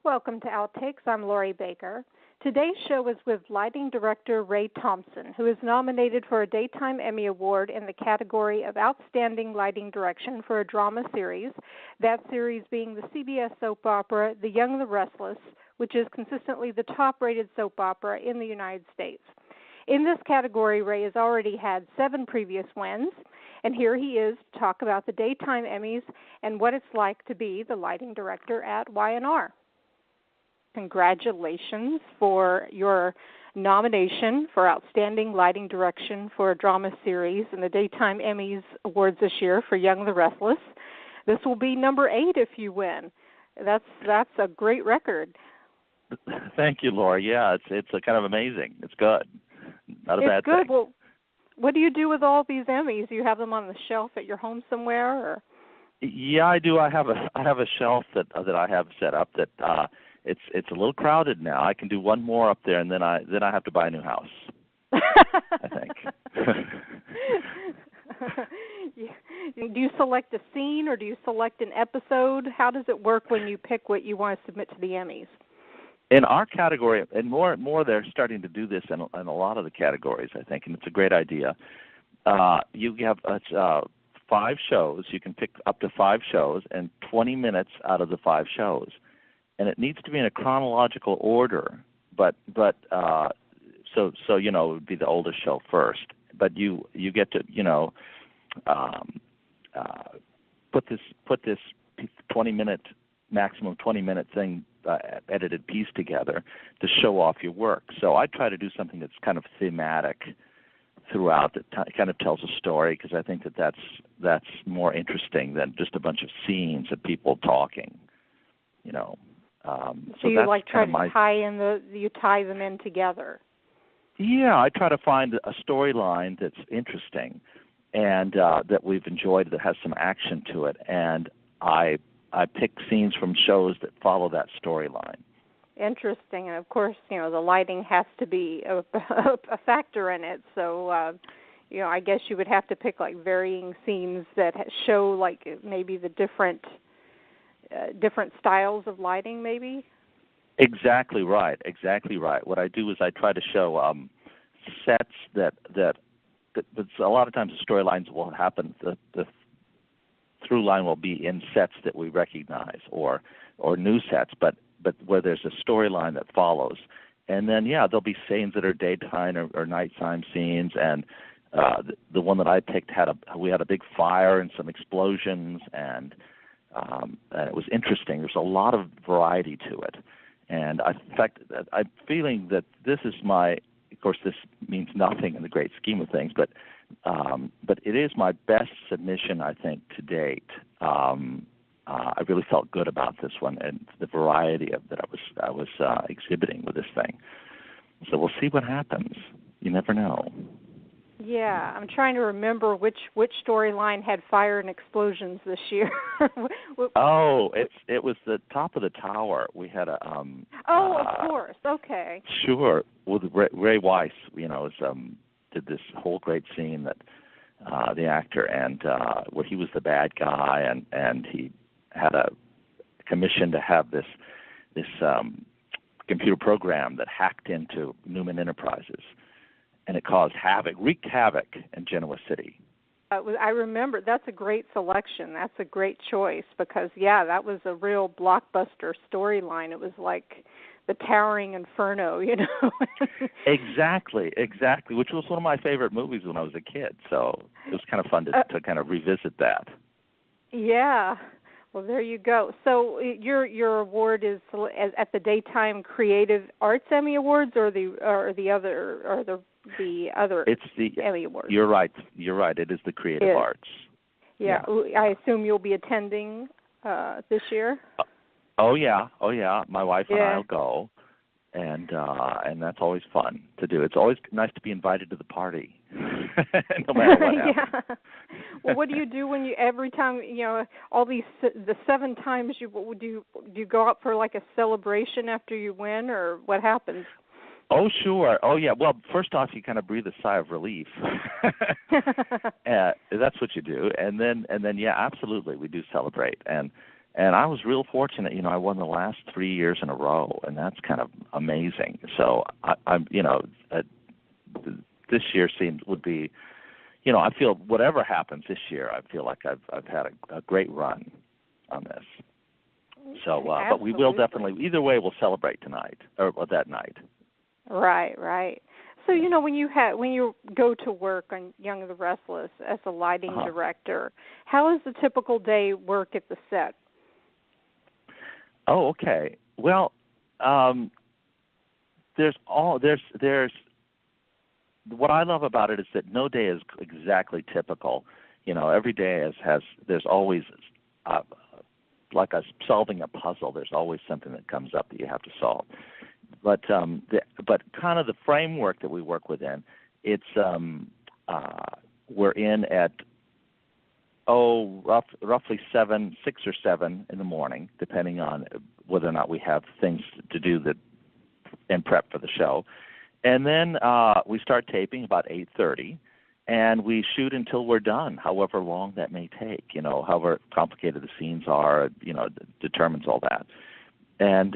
Welcome to Outtakes. I'm Lori Baker. Today's show is with lighting director Ray Thompson, who is nominated for a Daytime Emmy Award in the category of Outstanding Lighting Direction for a Drama Series, that series being the CBS soap opera The Young and the Restless, which is consistently the top-rated soap opera in the United States. In this category, Ray has already had 7 previous wins, and here he is to talk about the Daytime Emmys and what it's like to be the lighting director at Y&R. Congratulations for your nomination for Outstanding Lighting Direction for a Drama Series in the Daytime Emmys Awards this year for Young and the Restless. This will be number 8 if you win. That's a great record. Thank you, Laura. Yeah, it's kind of amazing. It's good. Not a bad thing. It's good. Well, what do you do with all these Emmys? Do you have them on the shelf at your home somewhere? Or? Yeah, I do. I have a shelf that I have set up that it's a little crowded now. I can do one more up there, and then I have to buy a new house. I think. Do you select a scene or do you select an episode? How does it work when you pick what you want to submit to the Emmys? In our category, and more they're starting to do this in a lot of the categories, I think, and it's a great idea. You have 5 shows. You can pick up to 5 shows and 20 minutes out of the 5 shows. And it needs to be in a chronological order, but so you know, it would be the oldest show first. But you get to put this maximum 20-minute thing edited piece together to show off your work. So I try to do something that's kind of thematic throughout, that kind of tells a story, because I think that's more interesting than just a bunch of scenes of people talking, you know. So you like try to tie them in together. Yeah, I try to find a storyline that's interesting and that we've enjoyed, that has some action to it, and I pick scenes from shows that follow that storyline. Interesting, and of course, you know, the lighting has to be a factor in it. So, you know, I guess you would have to pick like varying scenes that show like maybe the different styles of lighting, maybe? Exactly right. What I do is I try to show sets that a lot of times the storylines will happen, the through line will be in sets that we recognize or new sets, but where there's a storyline that follows. And then, yeah, there'll be scenes that are daytime or nighttime scenes, and the one that I picked we had a big fire and some explosions, and it was interesting. There's a lot of variety to it. And in fact, I'm feeling that this is of course this means nothing in the great scheme of things, but it is my best submission, I think, to date. I really felt good about this one and the variety that I was exhibiting with this thing. So we'll see what happens. You never know. Yeah, I'm trying to remember which storyline had fire and explosions this year. It was the top of the tower. We had a of course. Okay. Sure, with Ray Weiss, you know, did this whole great scene that the actor, and where he was the bad guy, and he had a commission to have this computer program that hacked into Newman Enterprises. And it wreaked havoc in Genoa City. I remember. That's a great selection. That's a great choice because, yeah, that was a real blockbuster storyline. It was like the towering inferno, you know. Exactly, which was one of my favorite movies when I was a kid. So it was kind of fun to kind of revisit that. Yeah. Well, there you go. So your award is at the Daytime Creative Arts Emmy Awards, or the other It's the Emmy Awards. You're right. It is the Creative Arts. Yeah. I assume you'll be attending this year. Oh yeah. My wife and I will go, and that's always fun to do. It's always nice to be invited to the party, no matter what happens. Yeah. Well, what do you do every time, you know, all the 7 times do you go out for like a celebration after you win, or what happens? Oh, sure. Oh, yeah. Well, first off, you kind of breathe a sigh of relief. That's what you do, and then, yeah, absolutely, we do celebrate, and And I was real fortunate. I won the last 3 years in a row, and that's kind of amazing. So I'm, this year would be, I feel whatever happens this year, I feel like I've had a great run on this. So, but we will definitely, either way, we'll celebrate tonight or that night. Right. So when you go to work on Young and the Restless as a lighting director, how is the typical day work at the set? Oh, okay. Well, there's what I love about it is that no day is exactly typical. Every day there's always like solving a puzzle. There's always something that comes up that you have to solve. But kind of the framework that we work within, it's we're in at roughly 6 or 7 in the morning, depending on whether or not we have things to do and prep for the show. And then we start taping about 8:30, and we shoot until we're done, however long that may take. However complicated the scenes are, determines all that. And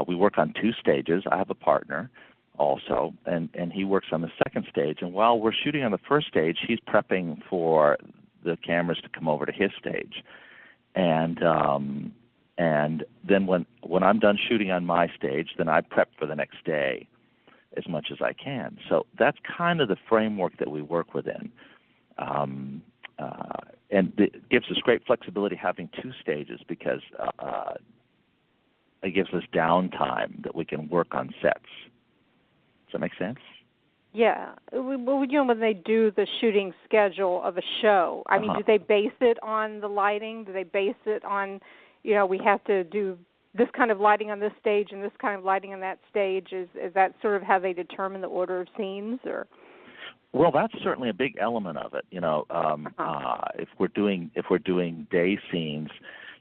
we work on 2 stages. I have a partner also, and he works on the second stage. And while we're shooting on the first stage, he's prepping for the cameras to come over to his stage. And then when I'm done shooting on my stage, then I prep for the next day as much as I can. So that's kind of the framework that we work within. And it gives us great flexibility having 2 stages because it gives us downtime that we can work on sets. Does that make sense? Yeah. Well, when they do the shooting schedule of a show, I mean, do they base it on the lighting? Do they base it on, we have to do this kind of lighting on this stage and this kind of lighting on that stage? Is that sort of how they determine the order of scenes, or? Well, that's certainly a big element of it. If we're doing day scenes,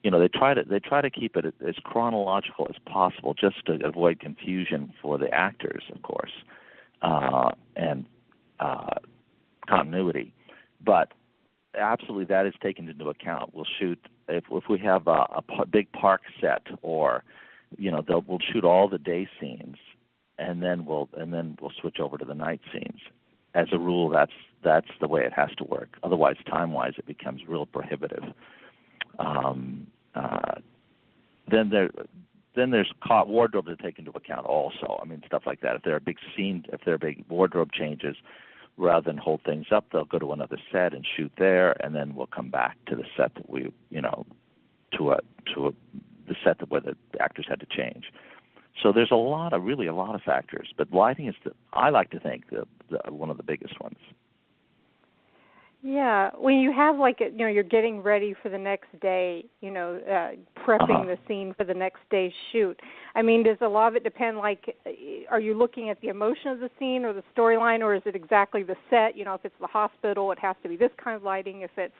they try to keep it as chronological as possible, just to avoid confusion for the actors, of course, and continuity. But absolutely, that is taken into account. We'll shoot if we have a big park set, or we'll shoot all the day scenes, and then we'll switch over to the night scenes. As a rule, that's the way it has to work. Otherwise, time-wise, it becomes real prohibitive. Then there's wardrobe to take into account also. I mean, stuff like that. If there are big wardrobe changes, rather than hold things up, they'll go to another set and shoot there, and then we'll come back to the set that the set where the actors had to change. So there's a lot of factors, but lighting is I like to think one of the biggest ones. Yeah, when you have you're getting ready for the next day, prepping the scene for the next day's shoot. I mean, does a lot of it depend? Are you looking at the emotion of the scene or the storyline, or is it exactly the set? If it's the hospital, it has to be this kind of lighting. If it's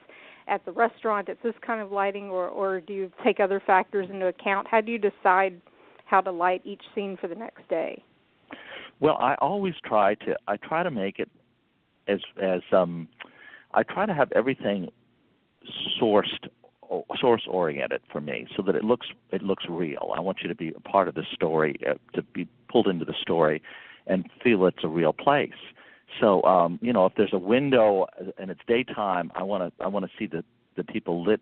at the restaurant, it's this kind of lighting, or do you take other factors into account? How do you decide how to light each scene for the next day? Well, I always try to make it as I try to have everything source oriented for me, so that it looks real. I want you to be a part of the story, to be pulled into the story, and feel it's a real place. So if there's a window and it's daytime, I want to see the people lit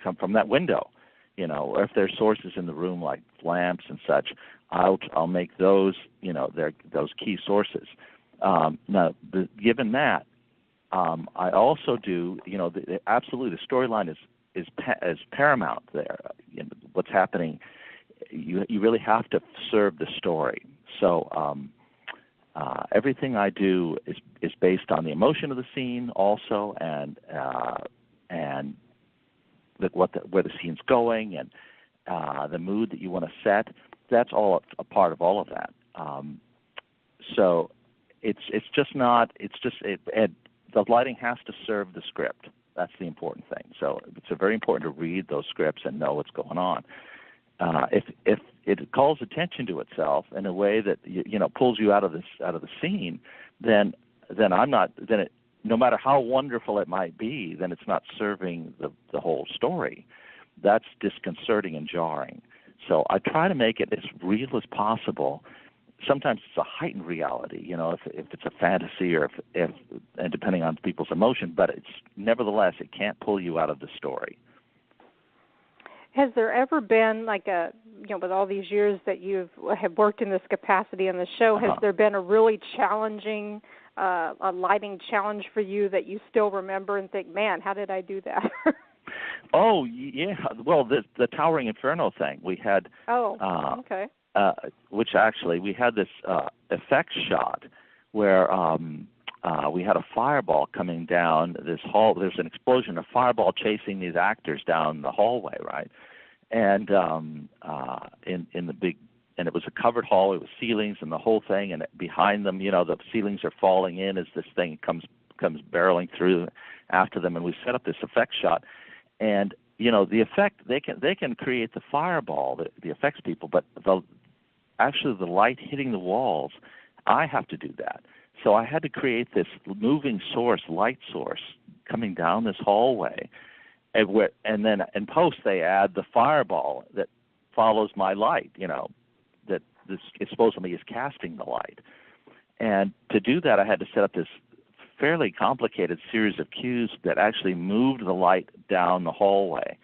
come from that window. Or if there's sources in the room like lamps and such, I'll make those those key sources. Now, given that. I also do, absolutely the storyline is paramount there. What's happening, you really have to serve the story. So everything I do is based on the emotion of the scene also, and where the scene's going, and the mood that you want to set. That's all a part of all of that. So the lighting has to serve the script. That's the important thing. So it's very important to read those scripts and know what's going on. If it calls attention to itself in a way that pulls you out of the scene, then no matter how wonderful it might be, then it's not serving the whole story. that's disconcerting and jarring. So I try to make it as real as possible. Sometimes it's a heightened reality, if it's a fantasy or if and depending on people's emotion, but it's nevertheless it can't pull you out of the story. Has there ever been with all these years that you have worked in this capacity on the show, has there been a really challenging, a lighting challenge for you that you still remember and think, man, how did I do that? Oh, yeah. Well, the Towering Inferno thing, we had... okay. Which actually, we had this effects shot where we had a fireball coming down this hall. There's an explosion, a fireball chasing these actors down the hallway, right? And in the big, and it was a covered hall. It was ceilings and the whole thing, and behind them, the ceilings are falling in as this thing comes barreling through after them. And we set up this effects shot, and the effect they can create the fireball, the effects people, but actually the light hitting the walls, I have to do that. So I had to create this moving source, light source, coming down this hallway, and then in post they add the fireball that follows my light, that this supposedly is casting the light. And to do that, I had to set up this fairly complicated series of cues that actually moved the light down the hallway,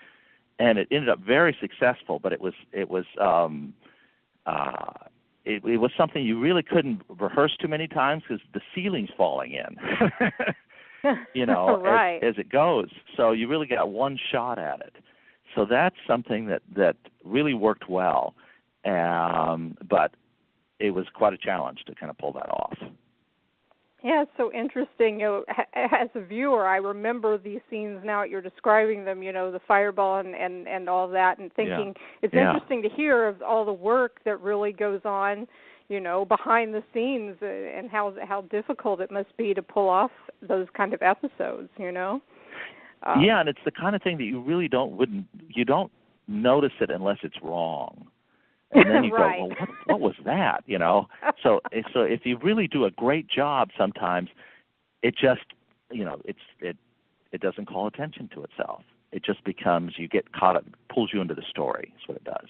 and it ended up very successful. But it was something you really couldn't rehearse too many times because the ceiling's falling in, right. as it goes. So you really got one shot at it. So that's something that really worked well, but it was quite a challenge to kind of pull that off. Yeah, it's so interesting. As a viewer, I remember these scenes now that you're describing them, the fireball and all that, and thinking it's interesting to hear of all the work that really goes on, behind the scenes, and how difficult it must be to pull off those kind of episodes, Yeah, and it's the kind of thing that you really don't notice it unless it's wrong. And then you right. go, well, what was that? So if you really do a great job, sometimes it just, it doesn't call attention to itself. It just becomes, you get caught up, pulls you into the story. That's what it does.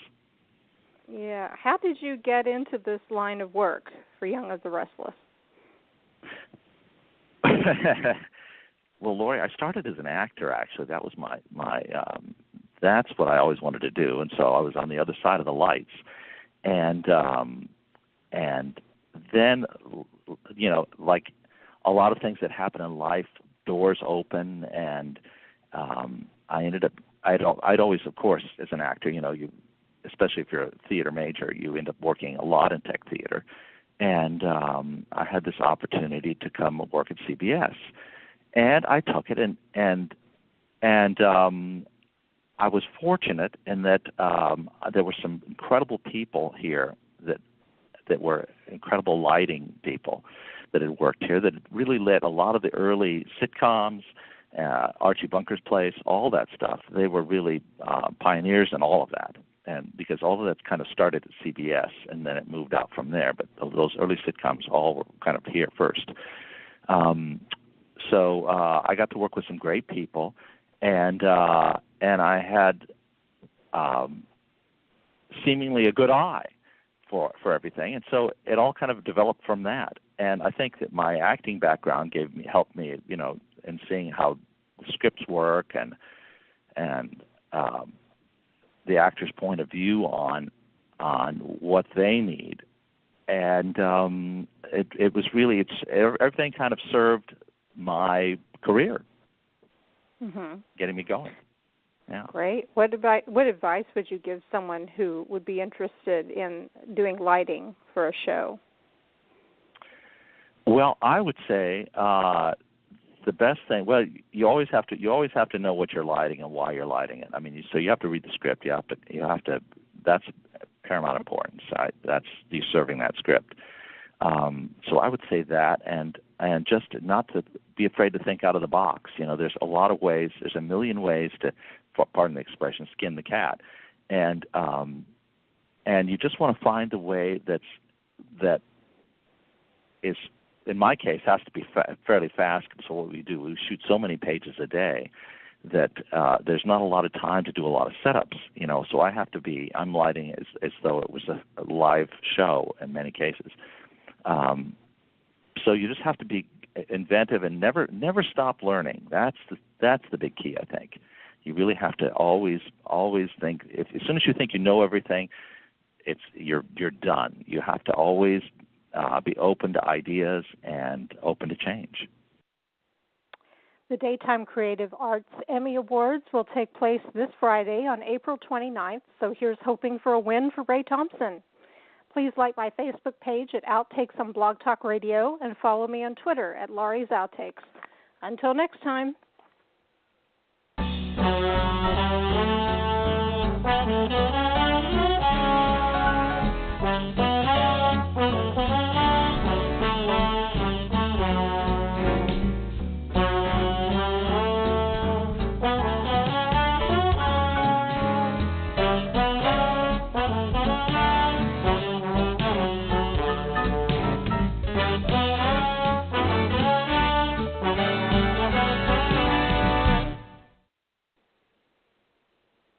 Yeah. How did you get into this line of work for Young of the Restless? Well, Lori, I started as an actor. Actually, that was my that's what I always wanted to do, and so I was on the other side of the lights, and then like a lot of things that happen in life, doors open, and I ended up. I'd always, of course, as an actor, you, especially if you're a theater major, you end up working a lot in tech theater, and I had this opportunity to come work at CBS, and I took it, and I was fortunate in that there were some incredible people here that were incredible lighting people that had worked here that had really lit a lot of the early sitcoms, Archie Bunker's Place, all that stuff. They were really pioneers in all of that, and because all of that kind of started at CBS and then it moved out from there. But those early sitcoms all were kind of here first. So I got to work with some great people. And I had seemingly a good eye for everything, and so it all kind of developed from that. And I think that my acting background helped me, in seeing how the scripts work and the actor's point of view on what they need. And it was really everything kind of served my career. Mm-hmm. Getting me going. Yeah. Great. What advice would you give someone who would be interested in doing lighting for a show? Well, I would say the best thing. Well, you always have to know what you're lighting and why you're lighting it. I mean, so you have to read the script. You have to. That's paramount importance. That's you serving that script. So I would say that, and just not to be afraid to think out of the box. There's a lot of ways. There's a million ways to, pardon the expression, skin the cat, and you just want to find a way that is, in my case, has to be fairly fast. So what we do, we shoot so many pages a day that there's not a lot of time to do a lot of setups, so I'm lighting as though it was a live show in many cases. So you just have to be inventive and never stop learning. That's the big key, I think. You really have to always think. As soon as you think you know everything, you're done. You have to always be open to ideas and open to change. The Daytime Creative Arts Emmy Awards will take place this Friday on April 29th, so here's hoping for a win for Ray Thompson. Please like my Facebook page at Outtakes on Blog Talk Radio and follow me on Twitter at Laurie's Outtakes. Until next time.